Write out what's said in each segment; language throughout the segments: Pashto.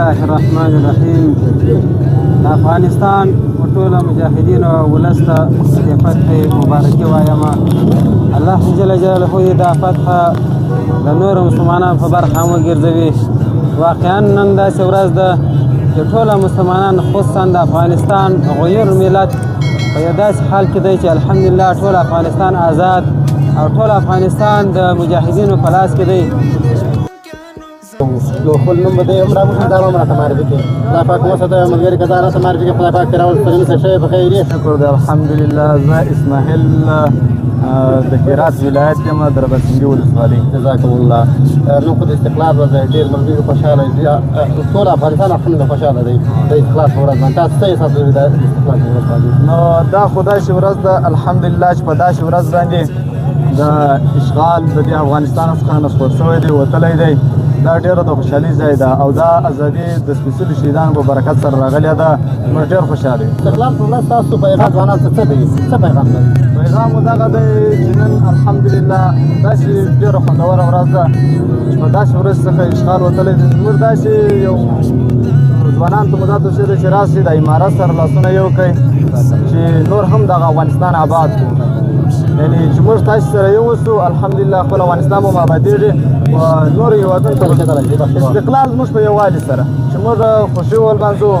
الله الرحمن الرحیم. د افغانستان ټول مجاهدین او ولس ته د فتح مبارکي وایم. الله جل جلاله دې دا فتح د نور مسلمانانو په برخه وګرځوي. واقعا نن داسې ورځ ده چې ټول مسلمانان خصوصا د افغانستان غیر ملت په یو داسې حال کې دی چې الحمدلله ټول افغانستان آزاد او ټول افغانستان د مجاهدینو په لاس کې دی. لو خپل نوم به دی هم راوښیم دا به هم راته معرفي کړي. خدای پاک وساته ملګري که دا راته معرفي کړي. خدای پاک راول سلیم څه شی په خیر یې. شکر دی الحمدلله. زه اسماعیل د هرات ولایت یم، د رباطسنګي ولسوالۍ. جزاکم الله. نن خو د استقلال ورځ دی، ډېر ملګري خوشحاله دي، ټول افغانستان الحمدلله خوشحاله دی د استقلال په ورځ باندې. تاسو څه احساس لرئ د استقلال په ورځ باندې؟ نو دا خو داسې ورځ ده الحمدلله چې په داسې ورځ باندې د اشغال د دې افغانستان څخه نسخور شوی دی، وتلی دی. دا ډېره د خوشحالۍ ځای ده او دا ازادي د سپېڅلو شهیدانو په برکت سره راغلې ده. موږ ډېر خوشحاله یو. استقلال په ورځ تاسو پیغام ځوانانو ته څه دی؟ څه پیغام لري؟ پیغام مو دغه دی چې نن الحمدلله داسې ډېره خوندوره ورځ ده چې په داسې ورځ څخه اشغال وتلی دی. موږ داسې یو ځوانانو ته مو دا توصیه ده چې راسئ د امارت سره لاسونه یو کړئ چې نور هم دغه افغانستان آباد کړو. یعنې چې موږ تاسې سره یو اوسو الحمدلله خپل افغانستان به مو آبادېږي و نورو هېوادونو ته استقلال زموږ په یووالي سره چې موږ خوښي ولمانځو،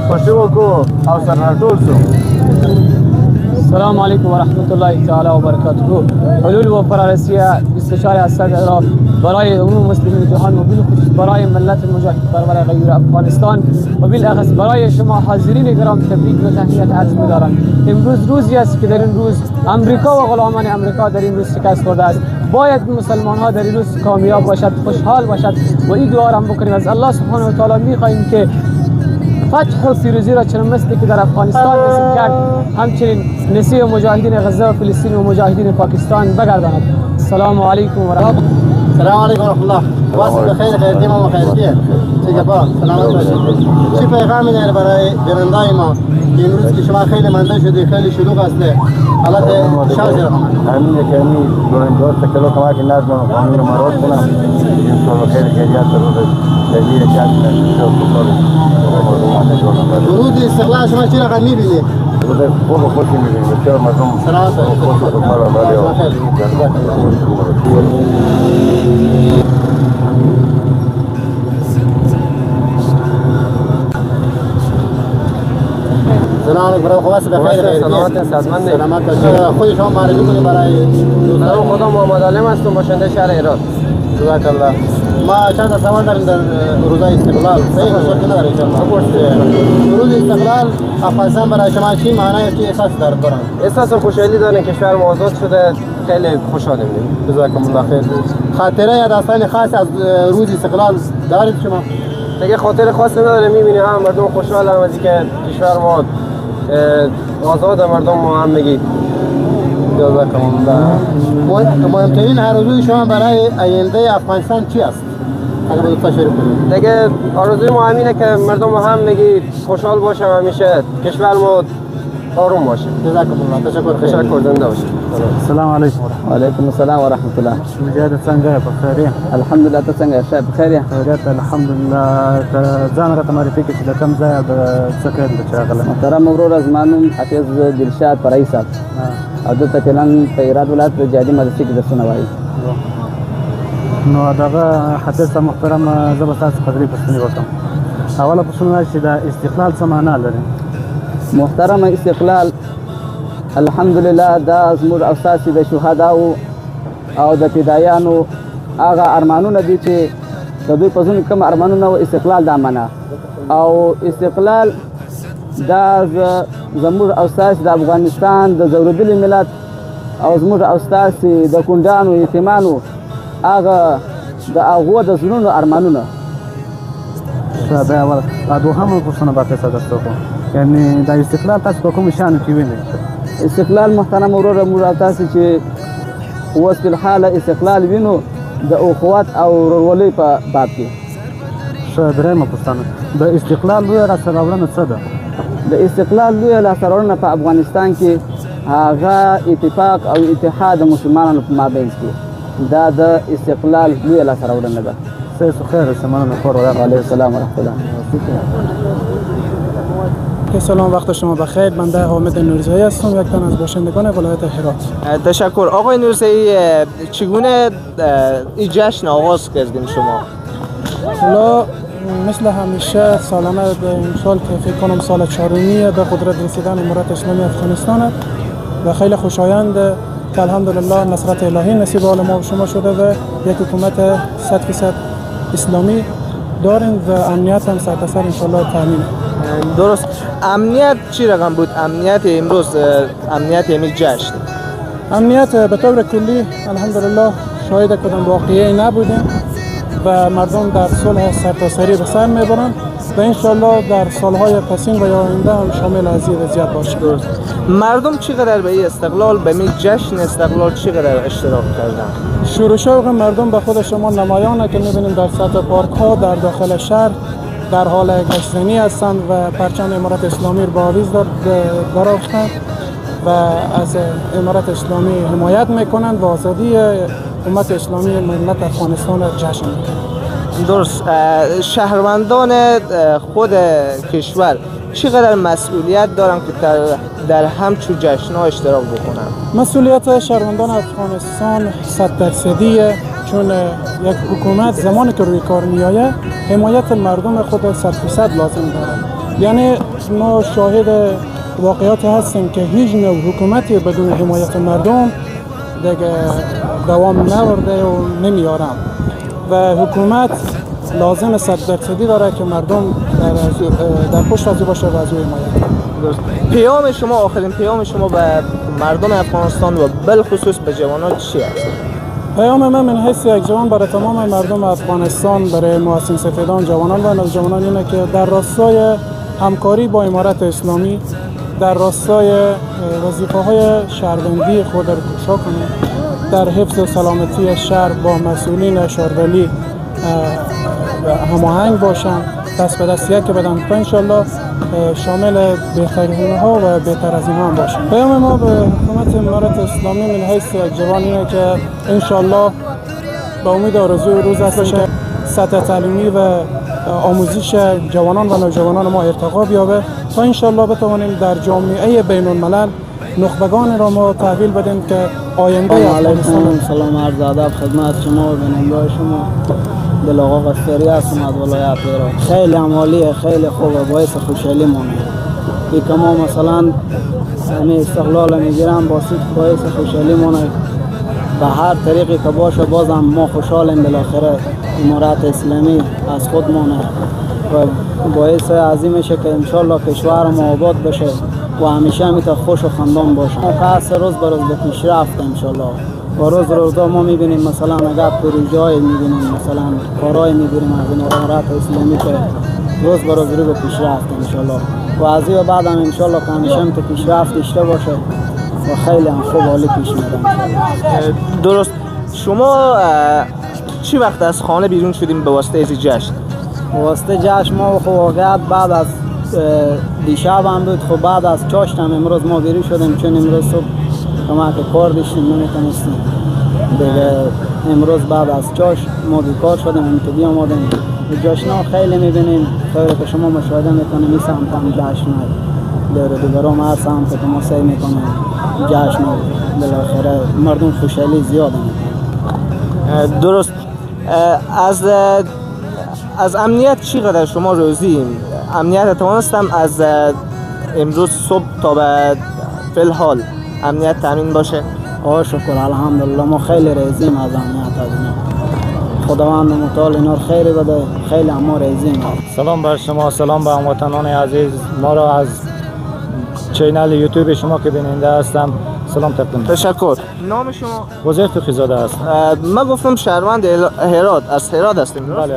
خوښي وکړو او سره راټول شو. السلام علیکم و رحمت الله تعالی و برکاته. حلول و فرارسیه استشاره اسد را برای عموم مسلمین جهان و بالخصوص برای ملت المجاهد پرور غیر افغانستان و بالاخص برای شما حاضرین گرام تبریک و تهنیت عرض می‌دارم. امروز روزی است که در این روز امریکا و غلامان امریکا در این روز شکست خورده است. باید مسلمان ها در این روز کامیاب باشد، خوشحال باشد و این دعا را هم بکنیم. از الله سبحانه و تعالی می‌خواهیم که فتح و پیروزی را چنان مثلی که در افغانستان نصیب کرد همچنین نصیب مجاهدین غزه و فلسطین و مجاهدین پاکستان بگرداند. السلام علیکم و رحمت الله. السلام علیکم و رحمت الله. واسه بخیر خیرتیم و خیرتیه. چه با سلامت باشید. چه پیغامی داری برای گرندای ما که امروز که شما خیلی منده شدی، خیلی شلوغ است حالت شارژ رقم همین که همین دوست کلو کما که ناز من قانون مراد کنم این شما خیلی خیلیات رو دلیل جات شو ورود استقلال شما چی رقم می‌بینی؟ خوب خوشی می‌بینیم بسیار مردم سلامت باشید. سلام علیکم برای خواست بخیر. سلامت سازمند. سلامت باشید. خود شما معرفی کنید برای سلام، خودم محمد علیم هستم، باشنده شهر هرات. جزاک الله. ما چند تا سوال داریم در روزای استقلال. صحیح شک نداره ان شاء الله. روز استقلال افغانستان برای شما چی معنی و چی احساس داره؟ احساس خوشحالی دارم، کشور ما آزاد شده، خیلی خوشحالیم. جزاکم الله خیر. خاطره یا داستان خاص از روز استقلال دارید شما؟ دیگه خاطر خاصی نداره، می‌بینی هم مردم خوشحال هم از اینکه کشور ما آزاد، مردم ما هم میگی. جزاکم الله. مهمترین آرزوی شما برای آینده افغانستان چی است؟ اگر بود تشریح کنید. دیگه آرزوی ما همینه که مردم ما هم میگی خوشحال باشه، همیشه کشور ما آروم باشه. جزاکم الله. تشکر. تشکر، زنده باشه. السلام علیکم. وعلیکم السلام ورحمت الله. مجاهد څنګه په خیر یې؟ الحمدلله. ته څنګه یې؟ ښه په خیر یې؟ خیریت الحمدلله. ځان راته معرفي کړي چې د کوم ځایه د څه کار دی چې راغلی؟ محترم ورور زما نوم حافظ دلشاد پرهی صاحب او دلته فعلا په هرات ولایت په جهادي مدرسې کې درسونه وایي. نو دغه حافظ صاحب محترم، زه به ستاسو څخه درې پوښتنې وکړم. اوله پوښتنه دا چې د استقلال څه معنا لري؟ محترم استقلال الحمدلله دا زموږ او ستاسې د شهداو او د فدایانو هغه ارمانونه دي چې د دوی په ژوند کې کوم ارمانونه و استقلال دا معنا او استقلال دا زموږ او ستاسې د افغانستان د ځورېدلي ملت او زموږ او ستاسې د کونډانو یتیمانو هغه د هغو د زړونو ارمانونه. ښه، بیا اوله دوهمه پوښتنه به تاسو درته وکړم، یعنې دا استقلال تاسو په کومو شیانو کې وینئ؟ استقلال محترم وروره موږ او تاسې چې اوس فلحاله استقلال وینو د اخوت او ورورولۍ په باب کې. ښه، درېیمه پوښتنه، د استقلال لویه لاسته راوړنه څه ده؟ د استقلال لویه لاسته راوړنه په افغانستان کې هغه اتفاق او اتحاد د مسلمانانو په مابین کې دا د استقلال لویه لاسته راوړنه ده. سیس و خیر سمان میخور و علیه السلام و رحمت الله. سلام، وقت شما بخیر. بنده حامد نورزایی هستم، یک تن از باشندگان ولایت هرات. تشکر آقای نورزایی. چگونه این جشن آغاز کردیم شما؟ حالا مثل همیشه سالانه امسال که فکر کنم سال چهارمیه به قدرت رسیدن امارت اسلامی افغانستان و خیلی خوشایند که الحمدلله نصرت الهی نصیب حال ما و شما شده و یک حکومت 100% اسلامی داریم و امنیت هم سرتاسر انشالله تامینه. درست. امنیت چی رقم بود؟ امنیت امروز، امنیت امید جشن؟ امنیت به طور کلی الحمدلله شاهد کدام واقعی نبودیم و مردم در صلح سرتاسری به سر میبرند و انشالله در سالهای پسین و آینده هم شامل از این وضعیت باشه. درست. مردم چقدر به این استقلال، به این جشن استقلال چقدر اشتراک کردن؟ شروع شوق مردم به خود شما نمایانه که میبینیم در سطح پارک ها در داخل شهر در حال گشتنی هستند و پرچم امارت اسلامی رو با آویز درآویختند و از امارت اسلامی حمایت میکنند و آزادی امت اسلامی ملت افغانستان را جشن میکنند. درست. شهروندان خود کشور چقدر مسئولیت دارن که در همچون جشن‌ها اشتراک بکنن؟ مسئولیت شهروندان افغانستان 100%ه، چون یک حکومت زمانی که روی کار میآید حمایت مردم خود 100% لازم داره. یعنی ما شاهد واقعیات هستیم که هیچ نوع حکومتی بدون حمایت مردم دیگه دوام نورده و نمیارم و حکومت لازم 100% داره که مردم در پشت از او باشه و از او حمایت. پیام شما، آخرین پیام شما به مردم افغانستان و بالخصوص به جوانان چی است؟ پیام من من حیث یک جوان برای تمام مردم افغانستان، برای محسن سفیدان، جوانان و نوجوانان اینه که در راستای همکاری با امارت اسلامی در راستای وظیفه‌های شهروندی خود را کوشا کنند، در حفظ سلامتی شهر با مسئولین شهروندی هماهنگ باشند، دست به دست یک بدن تا انشالله شامل بهترین ها و بهتر از اینها هم باشند. پیام ما به حکومت امارت اسلامی من حیث جوان اینه که انشالله با امید آرزوی روز است که سطح تعلیمی و آموزش جوانان و نوجوانان ما ارتقا بیابه تا انشالله بتوانیم در جامعه بین الملل نخبگان را ما تحویل بدیم که آینده افغانستان. سلام عرض ادب خدمت شما و بیننده شما. دل آقا قصری هستم از ولایت هرات. خیلی عمالیه، خیلی خوبه، باعث خوشحالی مونه. این که ما مثلا همه استقلال میگیرم باعث خوشحالی مونه. به هر طریقی که باشه بازم ما خوشحالیم، بالاخره امارت اسلامی از خود مونه و باعث عظیم میشه که انشالله کشور ما آباد بشه و همیشه میتونه خوش و خندان باشه. ما قصد روز به روز به پیشرفت انشالله و روز ما میبینیم مثلا اگر پروژه‌ای میبینیم مثلا کارهای میبینیم از امارت اسلامی که روز به روز رو به پیشرفت انشالله و از این بعد هم انشالله که همیشه میتونه پیشرفت داشته باشه و خیلی هم خوب حالی پیش میره. درست. شما چی وقت از خانه بیرون شدیم به واسطه از جشن؟ به واسطه جشن ما خب واقعیت بعد از دیشب هم بود، خب بعد از چاشت هم امروز ما بیرون شدیم چون امروز صبح کمک کار داشتیم نمیتونستیم دیگه. امروز بعد از چاشت ما بیکار شدیم هم تو بیامادیم جشن ها خیلی میبینیم طوری که شما مشاهده میکنیم این سمت هم جشن های دیگرام هر سمت که ما سعی میکنیم جشن بالاخره مردم خوشحالی زیاد هم. درست. از امنیت چقدر شما روزیم؟ امنیت توانستم از امروز صبح تا به فی الحال امنیت تامین باشه؟ شکر الحمدلله ما خیلی راضیم از امنیت از اینا. خداوند متعال اینا رو خیری بده، خیلی ما راضیم. سلام بر شما، سلام به هموطنان عزیز. ما را از چینل یوتیوب شما که بیننده هستم سلام تقدیم. تشکر. نام شما؟ وزیر توخیزاده هستم. ما گفتم شهروند هرات، از هرات هستیم درست؟ بله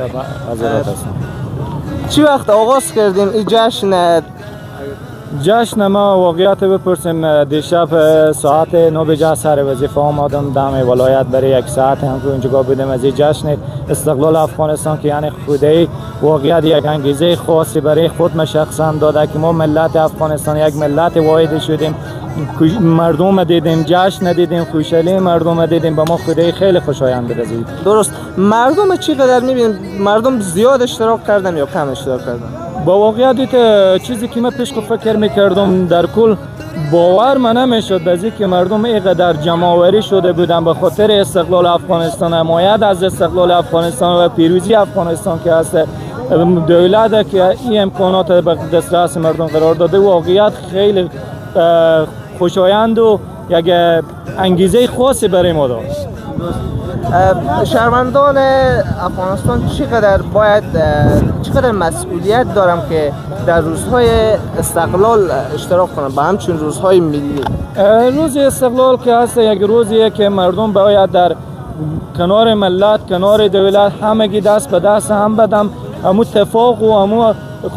از هرات هستم. چی وقت آغاز کردیم این جشن؟ جشن ما واقعیت بپرسیم دیشب ساعت 9 بجه سر وظیفه آمدم دم ولایت برای یک ساعت هم که اونجا بودیم از این جشن استقلال افغانستان که یعنی خودی واقعیت یک انگیزه خاصی برای خود ما شخصا داده که ما ملت افغانستان یک ملت واحد شدیم مردم دیدیم، جشن دیدیم، خوشحالی مردم دیدیم، به ما خودی خیلی خوشایند رسید. درست. مردم چقدر میبینید؟ مردم زیاد اشتراک کردن یا کم اشتراک کردن؟ با واقعیت چیزی که من پیش فکر میکردم در کل باور من نمیشد از اینکه مردم اینقدر جمع‌آوری شده بودن به خاطر استقلال افغانستان، حمایت از استقلال افغانستان و پیروزی افغانستان که هست. دولت که این امکانات به دسترس مردم قرار داده واقعیت خیلی خوشایند و یک انگیزه خاصی برای ما داشت. شهروندان افغانستان چقدر مسئولیت دارم که در روزهای استقلال اشتراک کنم به همچون روزهای ملی؟ روز استقلال که هست یک روزیه که مردم باید در کنار ملت، کنار دولت همگی دست به دست هم بدم، همو اتفاق و همو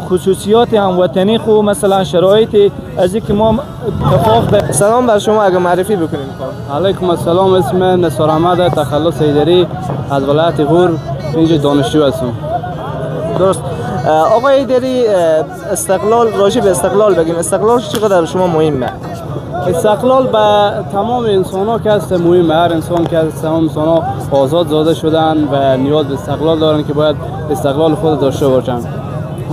خصوصیات هموطنی خو مثلا شرایطی از اینکه ما اتفاق ده. سلام بر شما، اگر معرفی بکنیم. علیکم السلام، اسم نصار احمد تخلص ایدری از ولایت غور، اینجا دانشجو هستم. درست. آقای ایدری، استقلال، راجع به استقلال بگیم. استقلال چقدر شما مهمه؟ استقلال به تمام انسان ها که هست مهمه. هر انسان که هست، تمام انسان ها آزاد زاده شدن و نیاز به استقلال دارن که باید استقلال خود داشته باشن.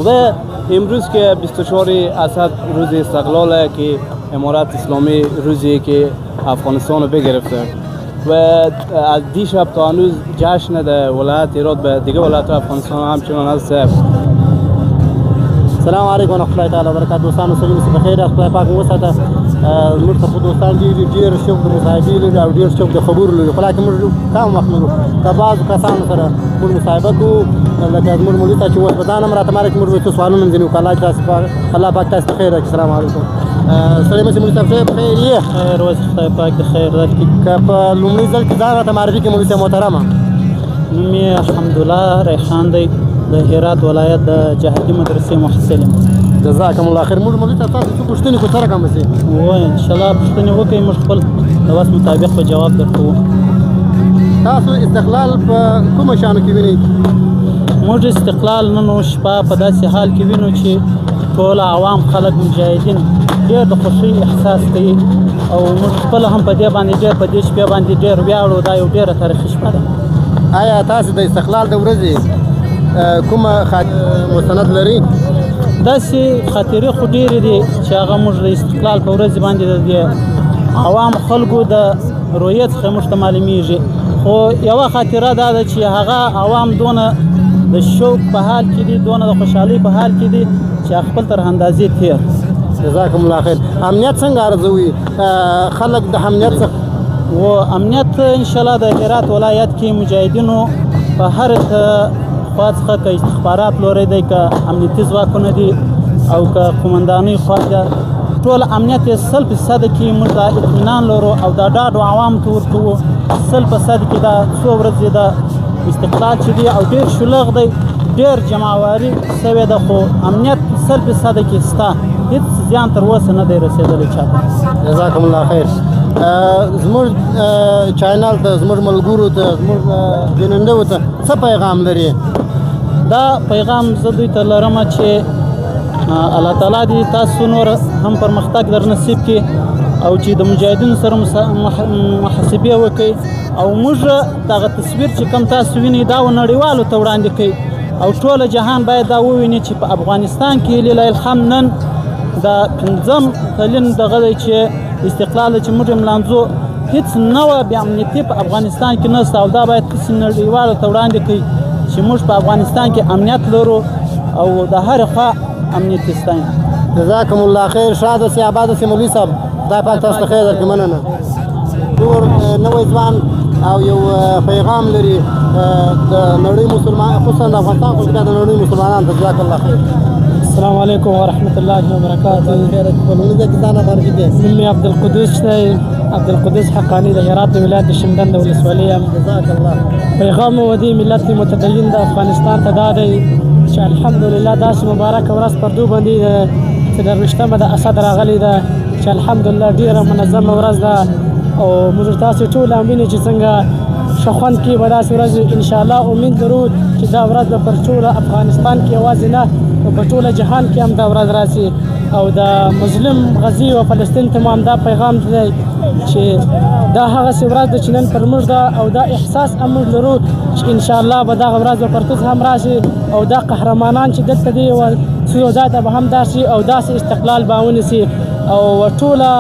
و امروز که 24 اسد روز استقلاله که امارت اسلامی روزی که افغانستان رو بگرفته و از دیشب تا هنوز جشن در ولایت هرات به دیگه ولایت افغانستان همچنان هست. السلام علیکم و رحمت الله تعالی و برکاته. دوستان اوسئ مو بخیر، خدای پاک مو ساته. موږ ته دوستان ډیر شوق د مصاحبې لري او ډیر شوق د خبرو لري، خو لکه موږ کم وخت لرو که بعضو کسانو سره موږ مصاحبه کوو، لکه زموږ مولوي صاحب چې اوس په دا نمبر راته ماره کې موږ څه سوالونه ځینې وکړو. الله پاک تاسو ته خیر راکړي. السلام علیکم. سړی مې مولوي صاحب صاحب خیر یې؟ خیر اوس خدای پاک د خیر درکړي. که په لومړي ځل کې ځان راته معرفي کړي مولوي صاحب محترمه. نوم یې الحمدلله ریحان دی، د هرات ولایت د جهادي مدرسې محصل یم. جزاکم الله خیر. موږ مولوي صاحب تاسو څه پوښتنې کوو څه رقم به شي؟ وایي انشاءالله پوښتنې وکړئ، موږ خپل د وس مطابق به جواب درکوو. تاسو استقلال په کومه شانو کې وینئ؟ موږ استقلال نن شپه په داسې حال کې وینو چې ټول عوام خلک مجاهدین ډېر د خوښۍ احساس کوي او موږ خپله هم په دې باندې ډېر په دې شپې باندې ډېر ویاړو. دا یو ډېره تاریخي شپه ده. آیا تاسو د استقلال د ورځې کومه مستند لري؟ داسې خاطرې خو ډېرې دي چې هغه موږ د استقلال په ورځ باندې د عوام خلکو د رویت څخه موږ ته معلومیږي. خو یوه خاطره دا ده چې هغه عوام دونه د شوق په حال کې دي، دونه د خوشحالۍ په حال کې دي چې خپل تر اندازې تیر. جزاکم الله خیر. امنیت څنګه ارزوي خلک د امنیت څخه؟ و امنیت انشاءالله د هرات ولایت کې مجاهدینو په هر خوا څخه که استخبارات لوری دی، که امنیتي ځواکونه دي او که قمندانۍ خوا ده، ټول امنیت یې 100% کې موږ دا اطمینان لرو او دا ډاډ عوامو ته ورکوو 100% کې دا څو ورځې د استقلال چې دی او ډېر شلوغ دی، ډېر جمعواري سوې ده، خو امنیت 100% کې شته، هېڅ زیان تر اوسه نه دی رسېدلی چاته. جزاکم الله خیر. زموږ چینل ته، زموږ ملګرو ته، زموږ بینندو ته څه پیغام لري؟ دا پیغام زه دوی ته لرم چې الله تعالی دې تاسو نور هم پرمختګ در نصیب کړي او چې د مجاهدینو سره محاسبې وکړئ او موږ دغه تصویر چې کوم تاسو وینئ دا نړیوالو ته وړاندې کړئ او ټول جهان باید دا وویني چې په افغانستان کې لله الحمد نن دا 5م کلن دغه دی چې استقلال چې موږ ملانځو هیڅ نوه بې امنیتي په افغانستان کې نشته او دا باید هسې نړیوالو ته وړاندې کړئ چې موږ په افغانستان کې امنیت لرو او د هرې خوا امنیت ستایو. جزاکم الله خیر. شاد اوسئ، آباد اوسئ مولوي صاحب. خدای پاک تاسو ته خیر درکړي. مننه. ټول نوی ځوان او یو پیغام لري د نړۍ مسلمان، خصوصا د افغانستان خو د نړۍ مسلمانانو ته. جزاک الله خیر. السلام علیکم ورحمت الله وبرکاته. نوم مې عبدالقدوس دی، عبدالقدوس حقانی د هرات ولایت د شمدان د ولسوالۍ یم. جزاک الله. پیغام و دې ملت متدین د افغانستان ته دا دی چې الحمدلله داسې مبارکه ورځ پر دوی باندې چې درویشتمه د اسد راغلې ده چې الحمدلله ډېره منظمه ورځ ده او موږ تاسو ټول امین چې څنګه ښه خوند کې به داسې ورځ انشاءالله امید لرو چې دا ورځ به پر ټوله افغانستان کې یوازې نه په ټوله جهان کې هم دا ورځ راسي او د مظلوم غزي او فلسطین ته مو همدا پیغام دی چې دا هغسې ورځ ده چې نن پر موږ ده او دا احساس هم موږ لرو چې انشاءالله به دغه ورځ به پر توس هم راشي او دا قهرمانان چې دلته دي څو ځای ته به هم داسې او داسې استقلال به ونیسي او ټوله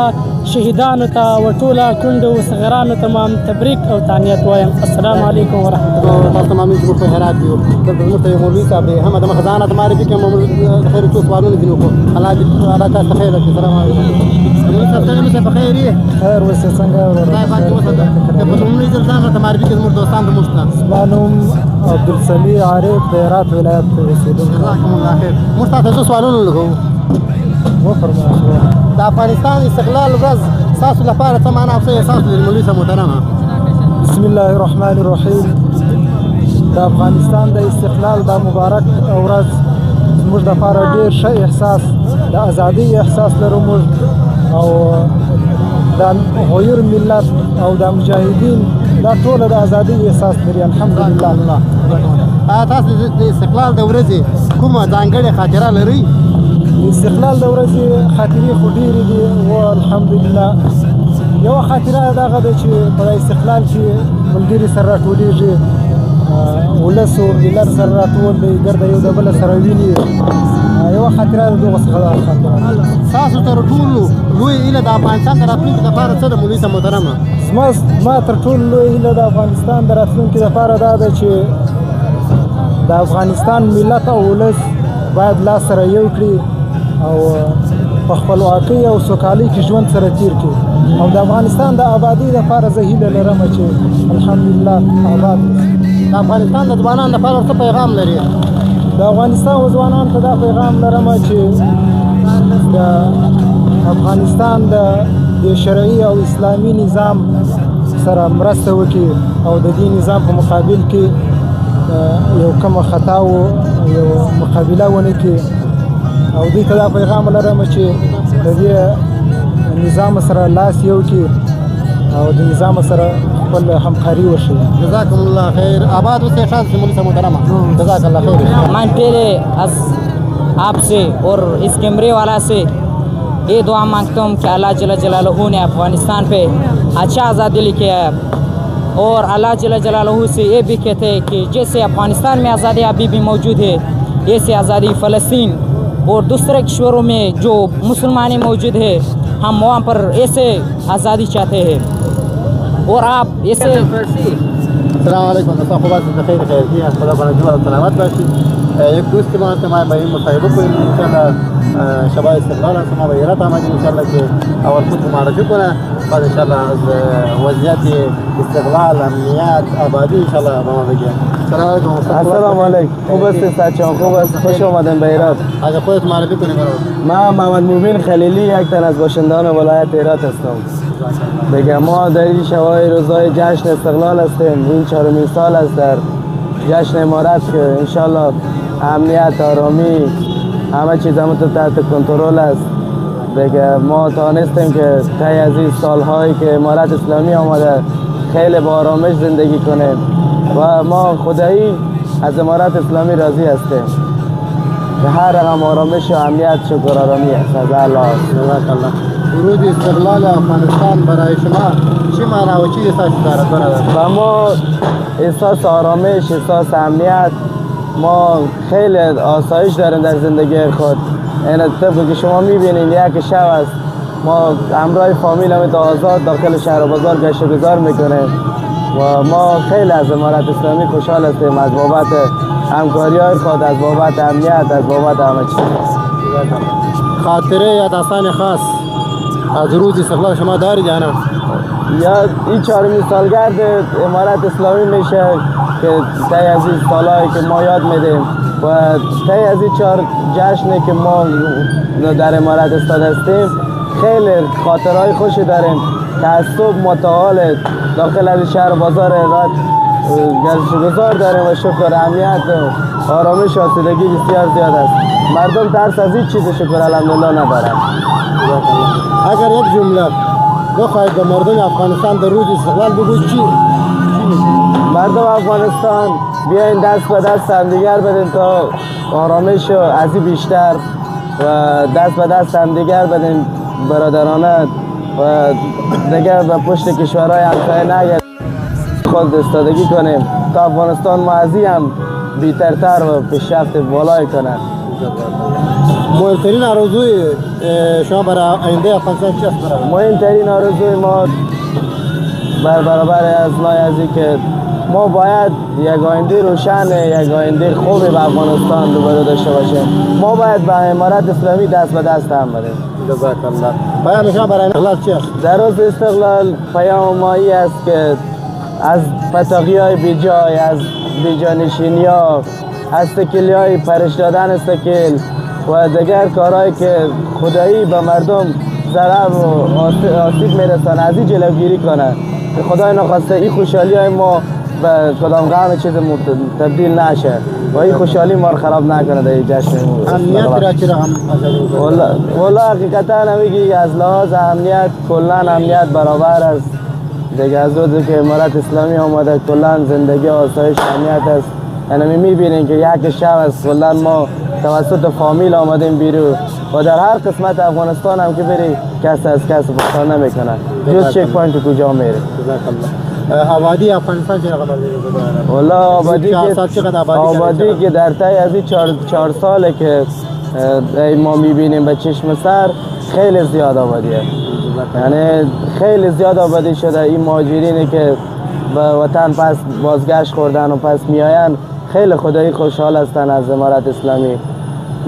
شهیدانو ته او ټوله کونډو صغیرانو ته ما تبریک او تهنیت وایم. السلام علیکم ورحمت الله. تاسو ته مامین چې موږ په هرات کې یو دلته زموږ ته یو مولوي صاحب دی هم د خزانه ته معرفي کړم د خیر څو سوالونه دي وکړو الله دې تاسو خیر وکړي. السلام علیکم. مولوي صاحب څنګه په خیر یې؟ خیر اوسه څنګه خدای پاک دې وساته. په لومړي ځل ځان ته معرفي کړم دوستان د مشتنا زما نوم عبدالسمیع عارف د هرات ولایت اوسېدونکی. جزاکم الله خیر. موږ تاسو څه سوالونه لرو؟ وفرمایئ. د افغانستان استقلال ورځ ستاسو لپاره څه معنا او څه احساس لري مولوي صاحب محترمه؟ بسم الله الرحمن الرحیم. د افغانستان د استقلال دا مبارک ورځ زموږ لپاره ډېر ښه احساس د ازادۍ احساس لرو موږ او د غیر ملت او د مجاهدین دا ټوله د ازادۍ احساس لري الحمدلله. آیا تاسو د استقلال د ورځې کومه ځانګړې خاطره لرئ؟ د استقلال د ورځې خاطرې خو ډېرې دي او الحمدلله یوه خاطره دغه ده چې په استقلال کې ملګري سره راټولېږي ولس او ملت سره راټول دی ګرده یو د بله سره ویني یوه خاطره د دغو څخه ده خاطره. تاسو تر ټولو لوی هیله د افغانستان د راتلونکي لپاره څه ده مولوي صاحب محترمه؟ زما تر ټولو لوی هیله د افغانستان د راتلونکي لپاره دا ده چې د افغانستان ملت او ولس باید لاس سره یو کړي او په خپلواکۍ او سوکالۍ کې ژوند سره تیر کړي او د افغانستان د آبادۍ لپاره زه هیله لرم چې الحمدلله آباد د افغانستان د ځوانانو لپاره څه پیغام لري؟ د افغانستان ځوانانو ته دا پیغام لرم چې د افغانستان د شرعي او اسلامي نظام سره مرسته وکړي او د دې نظام په مقابل کې یو کومه خطا او یو مقابله ونه کړي او دوی ته دا پیغام لرم چې د دې نظام سره لاس یو کړي او د نظام سره خپل همکاري وشي. جزاکم الله خیر. آباد اوسئ خاص مولوی صاحب محترمه. جزاک الله خیر. मैं पहले आपसे और इस कैमरे वाला से ये दुआ मांगता हूँ कि अल्लाह जल्ल जलालहू ने अफ़गानिस्तान पे अच्छा आज़ादी लेके आया और अल्लाह जल्ल जलालहू से ये भी कहते हैं कि जैसे अफ़गानिस्तान में आज़ादी अभी भी मौजूद है ऐसे आज़ादी फ़लस्तीन और दूसरे शहरों में जो मुसलमान मौजूद है हम वहाँ पर ऐसे आज़ादी चाहते हैं और आप ऐसे السلام علیکم. تاسو خو بس د خیر خیر دي خپل باندې جوړ سلامت باشي. یک دوست ما ته ما به مصاحبه کوي ان شاء الله شباب استقلال سما به یرات آمد ان شاء الله که اول خود معرفی کنه بعد ان شاء الله از وضعیت استقلال امنیت آبادی ان شاء الله با ما بگه. السلام علیکم. السلام علیکم. خوب هستید بچه‌ها؟ خوب است. خوش آمدین به هرات. اگه خودت معرفی کنی برام. من محمد مبین خلیلی یک تن از باشندگان ولایت هرات هستم. دیگه ما در این شبای روزهای جشن استقلال هستیم. این 4مین سال است در جشن امارت که انشالله امنیت آرامی همه چیز همه تحت کنترل است. دیگه ما توانستیم که طی از این سالهایی که امارت اسلامی آمده خیلی با آرامش زندگی کنیم و ما خدایی از امارت اسلامی راضی هستیم که هر رقم آرامش و امنیت شکر آرامی است از الله. جزاک ورود استقلال افغانستان برای شما چی معنا و چی احساس دارد؟ و ما احساس آرامش، احساس امنیت، ما خیلی آسایش داریم در زندگی خود. این طبقی که شما میبینید یک شب است ما همراه فامیل همه تا آزاد داخل شهر و بازار گشت و گذار میکنیم و ما خیلی از امارت اسلامی خوشحال هستیم از بابت همکاری های خود، از بابت امنیت، از بابت همه چیز. خاطره یا داستان خاص از روز استقلال شما دارید یا نه؟ یا این 4مین سالگرد امارت اسلامی میشه که طی از این سالهایی که ما یاد میدیم و طی از این 4 جشنی که ما در امارت استاد هستیم خیلی خاطرهای خوشی داریم که از صبح متعال داخل از شهر بازار هرات گشت و گذار داریم و شکر امنیت و آرامش و آسودگی بسیار زیاد است. مردم ترس از هیچ چیز شکر الحمدلله ندارند. اگر یک جمله بخواید به مردم افغانستان در روز استقلال بگوید چی؟ مردم افغانستان بیاین دست به دست همدیگر بدیم تا آرامش و از این بیشتر و دست به دست همدیگر بدیم برادرانه و دیگر به پشت کشورهای همسایه نگردیم، خود استادگی کنیم تا افغانستان ما از این هم بی‌ترتر و پیشرفت بالایی کنه. مهمترین آرزوی شما برای آینده افغانستان چی است؟ مهمترین آرزوی ما برابر از لایزی که ما باید یک آینده روشن، یک آینده خوب به افغانستان دوباره داشته باشیم. ما باید به امارت اسلامی دست به دست هم بریم. جزاک الله. پیام شما برای استقلال چی است؟ در روز استقلال پیام ما این است که از پتاقی‌های بیجای، از بیجانشینی‌ها، از سکیلی‌های پرش دادن سکیل و دیگر کارهایی که خدایی به مردم ضرر و آسیب میرسانه از این جلوگیری کنه. خدای نخواسته این خوشحالی‌های ما به کدام غم چیز تبدیل نشه و این خوشحالی ما رو خراب نکنه در این جشن. امنیت را چی رقم والا حقیقتا نمیگی از لحاظ امنیت کلا امنیت برابر است دیگه. از روزی که امارت اسلامی آمده کلا زندگی آسایش امنیت است. یعنی میبینین که یک شب از کلا ما توسط فامیل آمدیم بیرون و در هر قسمت افغانستان هم که بری کس از کس بخار نمیکنه جز چک پوینت کجا میره. آبادی افغانستان چه رقم است؟ والا آبادی که در طی از این 4 ساله که ما میبینیم به چشم سر خیلی زیاد آبادیه. یعنی خیلی زیاد آبادی شده. این مهاجرینی که به وطن پس بازگشت خوردن و پس میآین خیلی خدایی خوشحال هستن از امارت اسلامی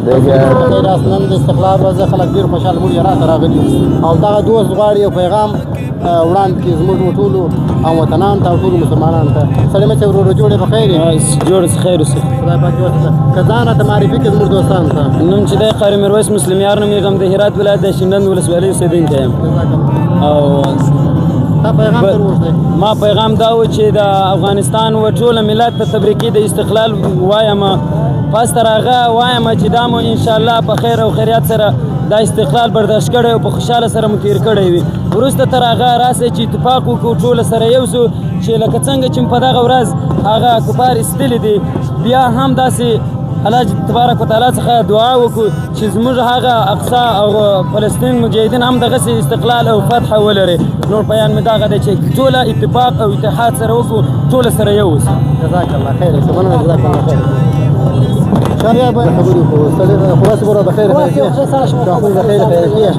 دیگه. اصلا د استقلال ورځ خلک ډیر خوشاله مونږ راته راغلي او دغه دوست غواړي یو پیغام وړاندې کړي زموږ ټولو هموطنانو ته او ټولو مسلمانانو ته. سړی مې چې ورور جوړې په خیر جوړ خیر اوسه. خدای پاک جوړ کړه. که ځان راته معرفي کړي زموږ دوستانو ته. نوم چې دی قاری میرویس مسلمیار نومیږم، د هرات ولایت د شینډند ولسوالۍ اوسېدونکی یم. او دا پیغام تر اوسه ما پیغام دا و چې د افغانستان و ټوله ملت ته تبریکي د استقلال وایم. پس تر هغه وایم چې دا مو انشاءالله په خیر او خیریت سره دا استقلال برداشت کړی او په خوشحاله سره مو تیر کړی وي. وروسته تر هغه راسئ چې اتفاق وکړو ټوله سره یو سو چې لکه څنګه چې په دغه ورځ هغه کفار ایستلي دي بیا هم داسې الله تبارک وتعالی څخه دعا وکړو چې زموږ هغه اقصا او فلسطین مجاهدین هم دغسې استقلال او فتح ولري. نور بیان مې دغه دی چې ټوله اتفاق او اتحاد سره وکړو ټوله سره یو اوسو. جزاک الله خیر. شکرا جزاک الله خیر. شارع باید خبری کنید. خلاص برو بخیر خیریه. شما بخیر خیریه.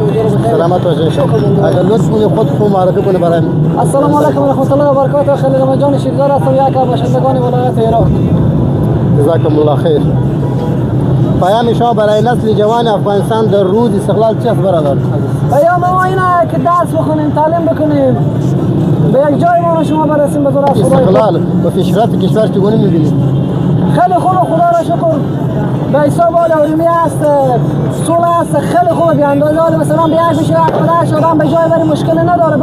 سلامت باشید. اگر لطف کنید خود خود معرفی کنید برای. السلام علیکم و رحمت الله و برکاته. خیلی رمضان شیردار هستم، یک از باشندگان ولایت هرات. جزاکم الله خیر. پیام شما برای نسل جوان افغانستان در روز استقلال چی است برادر؟ پیام ما اینه که درس بخونیم، تعلیم بکنیم، به یک جای ما شما برسیم به ذات استقلال و پیشرفت کشور چگونه می‌بینید؟ خیلی خوب، خدا را شکر. به حساب حال علمی است، صلح است، خیلی خوب. بی اندازه مثلا به یک بشه یک آدم به جای بری مشکلی نداره.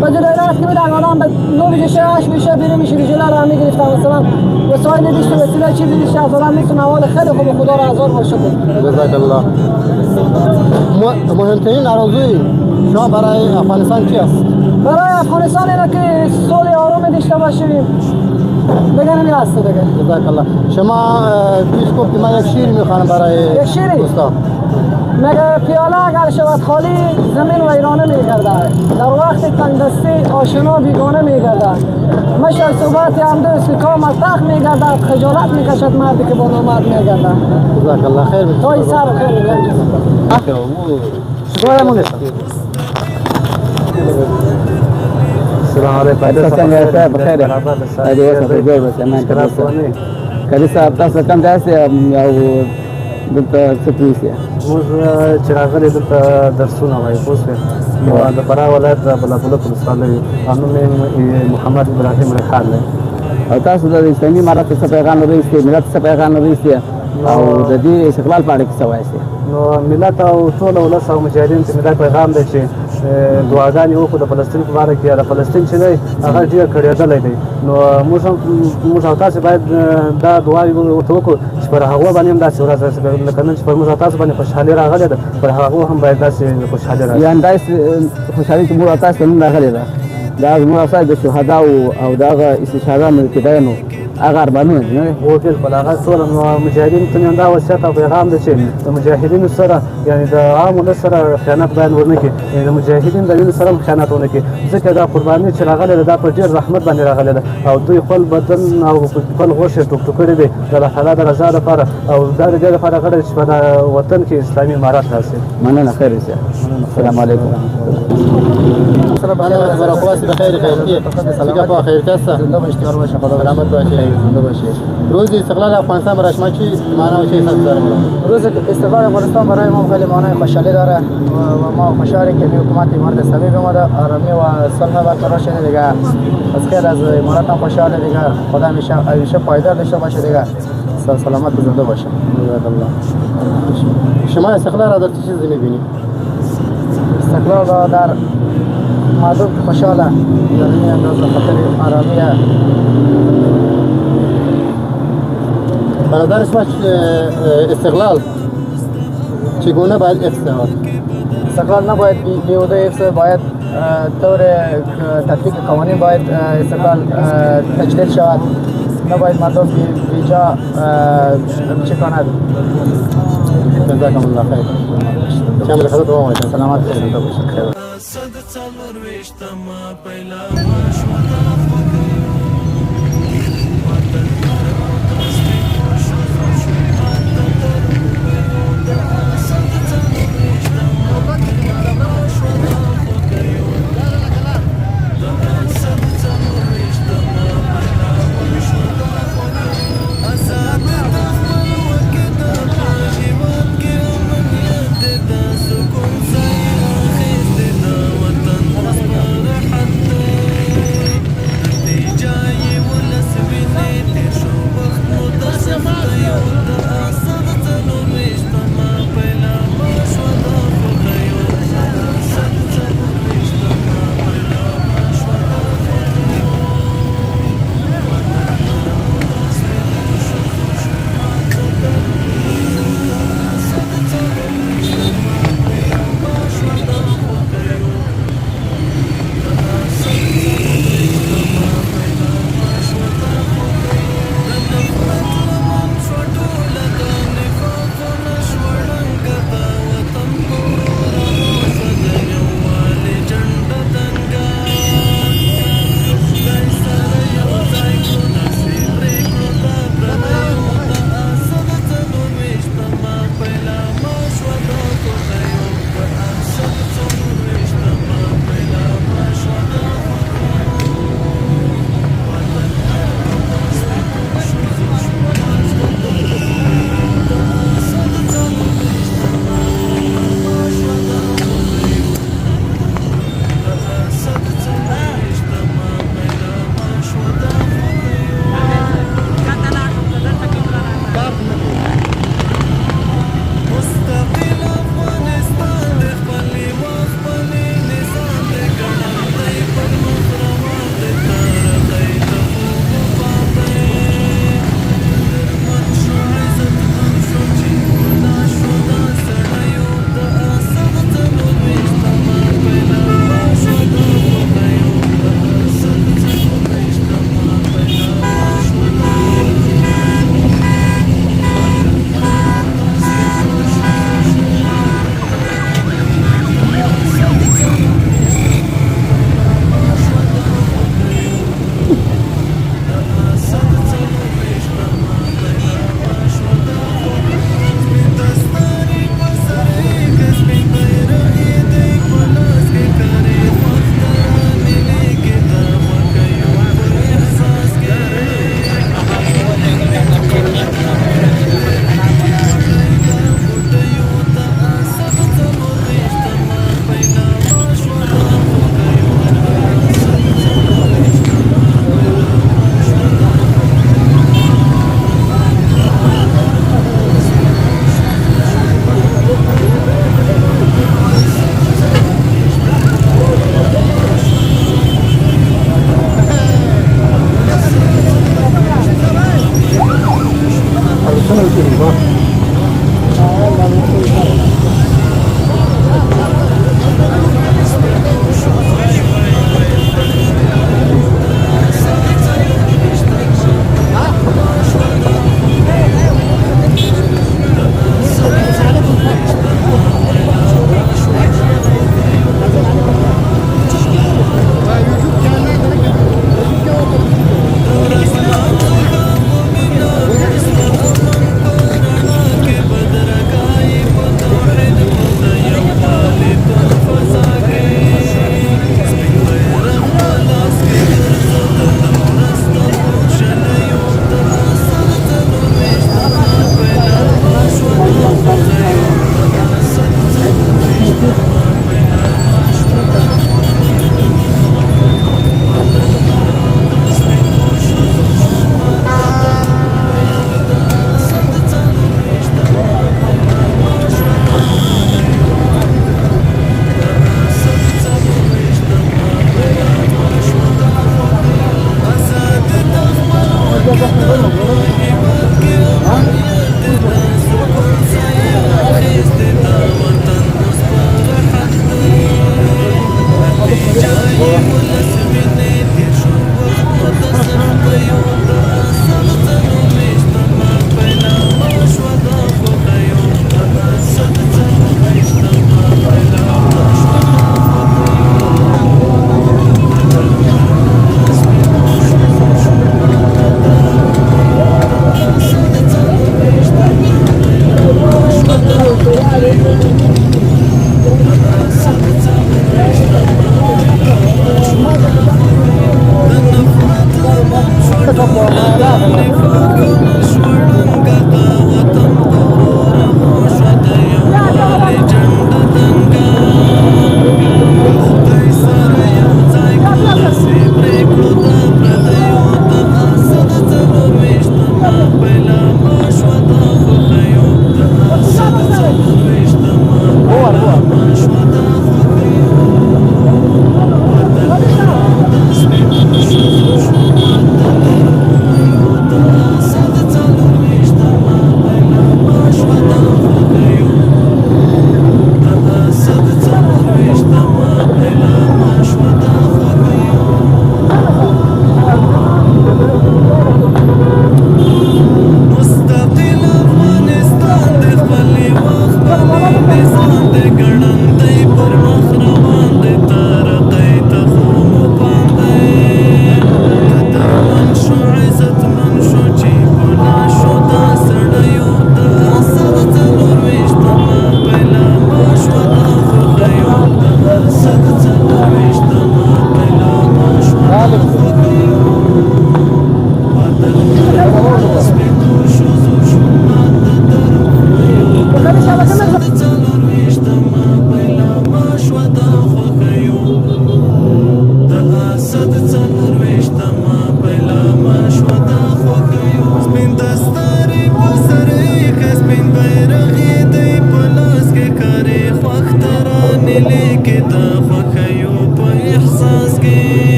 به جای است که میدن آدم به 9 بشه 8 بشه بیرون میشه رجلا را میگرفتن مثلا وسایل دیشت و وسیله چیزی دیشت از آدم میتونه حال خیلی خوب. خدا را هزار بار شکر. جزاک الله. مهمترین آرزوی شما برای افغانستان چی است؟ برای افغانستان اینه که صلح آرام داشته باشیم. دیگه نمی هسته دیگه. جزاک الله. شما پیش گفت که من یک شیر میخوانم برای یک شیری؟ دوستان. مگه پیاله اگر شود خالی زمین ویرانه میگردد، در وقت تنگدستی آشنا بیگانه میگردد. مشل صحبت هم دوست که کام از تخت میگردد، خجالت میکشد مردی که با نامرد میگردد. جزاک الله خیر. توی سر خیر السلام علیکم. بخیر. کله صاحب تاسو کوم ځای او دلته څه پیسې؟ موږ چې راغلي دلته درسونه وایو پوه شوې. د فراه ولایت د بلابلک ولسوالۍ نوم یې محمد ابراهیم ریحان دی. او تاسو د اسلامي امارت څه پیغام لرئ چې ملت څه پیغام لرئ او د دې استقلال په اړه کې څه وایئ؟ نو ملت او ټول ولس او مجاهدین ته مې دا پیغام دی چې دعاګانې وکړو د فلسطین په باره کې. د فلسطین چې دی هغه ډېر کړېدلی دی. نو موږ او تاسې باید دا دعاوې ورته وکړو چې پر هغو باندې هم داسې ورځ راسي. لکه نن چې پر موږ او تاسو باندې خوشحالي راغلې ده پر هغو هم باید داسې خوشحالي راشي. یعنې داسې خوشحالي چې موږ او تاسو ته نن راغلې ده دا زموږ او تاسو د شهداو او د هغه استشهادیانو فدایانو هغه ارمانونه دي نه هو بالکل هغه ټول مجاهدین ته دا وصیت او پیغام دی چې د مجاهدینو سره یعنی د عام ولس سره خیانت باید ونه کړي، یعنی د مجاهدین د وینو سره هم خیانت ونه کړي، ځکه دا قرباني چې راغلې ده دا په ډېر رحمت باندې راغلې ده او دوی خپل بدن او خپل غوښې ټوک ټوک کړي دي د الله تعالی د رضا لپاره او دا د دې لپاره غواړي چې په وطن کې اسلامي امارات راشي. مننه خیر اوسه. السلام علیکم. برخواست بخیر خیریه دیگه با خیر کسا زنده باشی یار باشه خدا سلامت باشی زنده باشی. روز استقلال افغانستان برای شما چی معنا و چه حس داره؟ روز استقلال افغانستان برای ما خیلی معنای خوشحالی داره و ما خوشحالیم که حکومت امارات اسلامی اومده، آرامی و صلح برقرار شده دیگه. از خیر از امارات هم خوشحاله دیگه، خدا همیشه پایدار داشته باشه دیگه. سلامت و زنده باشه. شما استقلال را در چه چیزی می‌بینید؟ استقلال را در مردم خوشحاله در این انداز خاطر آرامی. به نظر شما استقلال چگونه باید حفظ شود؟ استقلال نباید بیهوده حفظ، باید طور تطبیق قوانین باید استقلال تجدید شود، نباید مردم بیجا چه کند. جزاکم الله خیر. شامل خدمت و سلامت باشید.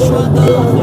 Shut up.